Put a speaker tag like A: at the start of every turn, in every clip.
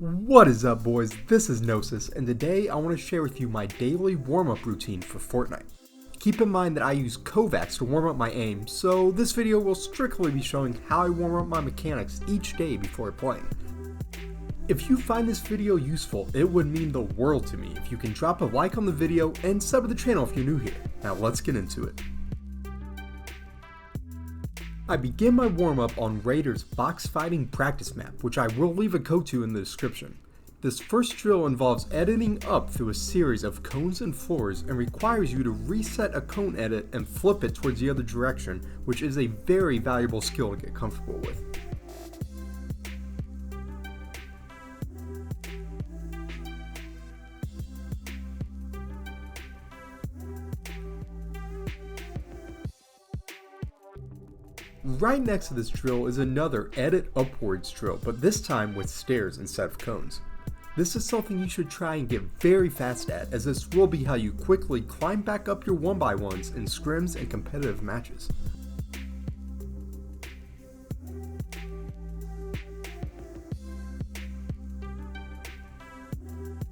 A: What is up, boys? This is Gnosis, and today I want to share with you my daily warm-up routine for Fortnite. Keep in mind that I use Kovacs to warm up my aim, so this video will strictly be showing how I warm up my mechanics each day before playing. If you find this video useful, it would mean the world to me if you can drop a like on the video and sub to the channel if you're new here. Now let's get into it. I begin my warm-up on Raider's box fighting practice map, which I will leave a code to in the description. This first drill involves editing up through a series of cones and floors and requires you to reset a cone edit and flip it towards the other direction, which is a very valuable skill to get comfortable with. Right next to this drill is another edit upwards drill, but this time with stairs instead of cones. This is something you should try and get very fast at, as this will be how you quickly climb back up your 1x1s in scrims and competitive matches.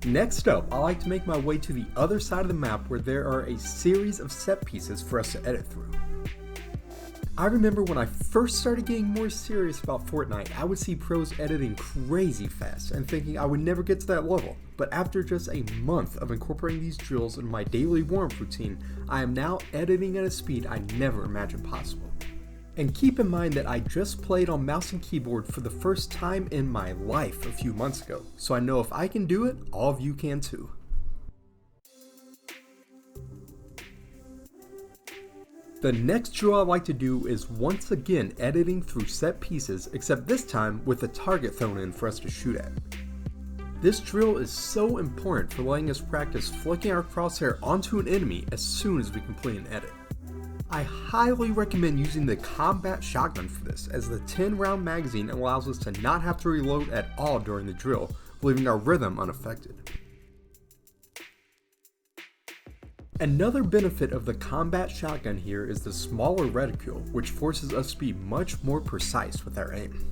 A: Next up, I like to make my way to the other side of the map where there are a series of set pieces for us to edit through. I remember when I first started getting more serious about Fortnite, I would see pros editing crazy fast and thinking I would never get to that level, but after just a month of incorporating these drills in my daily warm-up routine, I am now editing at a speed I never imagined possible. And keep in mind that I just played on mouse and keyboard for the first time in my life a few months ago, so I know if I can do it, all of you can too. The next drill I like to do is once again editing through set pieces, except this time with a target thrown in for us to shoot at. This drill is so important for letting us practice flicking our crosshair onto an enemy as soon as we complete an edit. I highly recommend using the combat shotgun for this, as the 10-round magazine allows us to not have to reload at all during the drill, leaving our rhythm unaffected. Another benefit of the combat shotgun here is the smaller reticule, which forces us to be much more precise with our aim.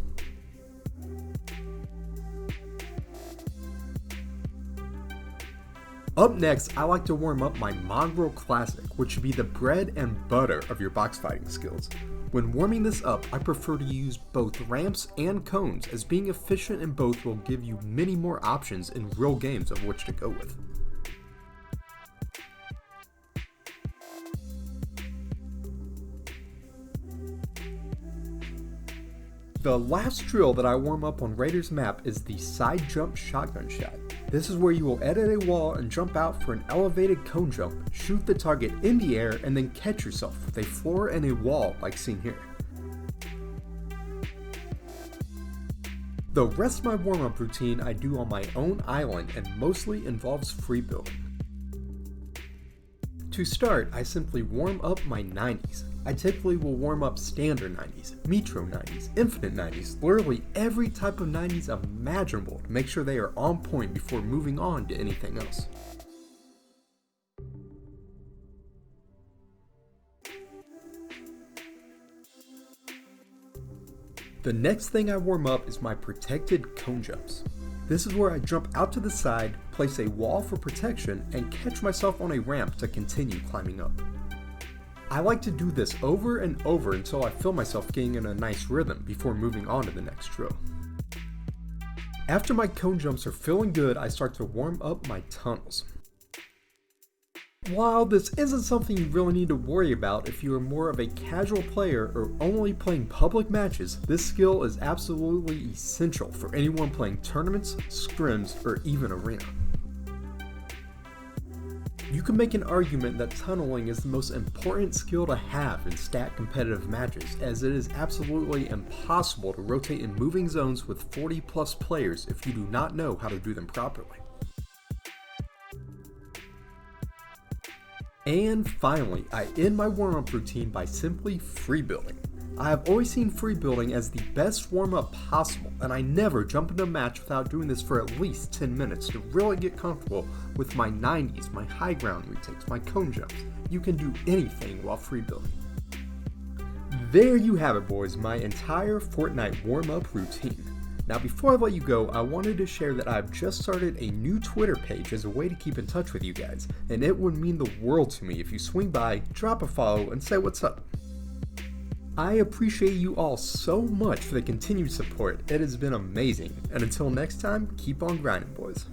A: Up next, I like to warm up my Mongraal Classic, which should be the bread and butter of your box fighting skills. When warming this up, I prefer to use both ramps and cones, as being efficient in both will give you many more options in real games of which to go with. The last drill that I warm up on Raider's map is the side jump shotgun shot. This is where you will edit a wall and jump out for an elevated cone jump, shoot the target in the air, and then catch yourself with a floor and a wall like seen here. The rest of my warm up routine I do on my own island and mostly involves free building. To start, I simply warm up my 90s. I typically will warm up standard 90s, metro 90s, infinite 90s, literally every type of 90s imaginable to make sure they are on point before moving on to anything else. The next thing I warm up is my protected cone jumps. This is where I jump out to the side, place a wall for protection, and catch myself on a ramp to continue climbing up. I like to do this over and over until I feel myself getting in a nice rhythm before moving on to the next drill. After my cone jumps are feeling good, I start to warm up my tunnels. While this isn't something you really need to worry about if you are more of a casual player or only playing public matches, this skill is absolutely essential for anyone playing tournaments, scrims, or even arena. You can make an argument that tunneling is the most important skill to have in stat competitive matches, as it is absolutely impossible to rotate in moving zones with 40+ players if you do not know how to do them properly. And finally, I end my warm-up routine by simply free building. I have always seen free building as the best warm-up possible, and I never jump into a match without doing this for at least 10 minutes to really get comfortable with my 90s, my high ground retakes, my cone jumps. You can do anything while free building. There you have it, boys, my entire Fortnite warm-up routine. Now before I let you go, I wanted to share that I've just started a new Twitter page as a way to keep in touch with you guys, and it would mean the world to me if you swing by, drop a follow, and say what's up. I appreciate you all so much for the continued support. It has been amazing, and until next time, keep on grinding, boys.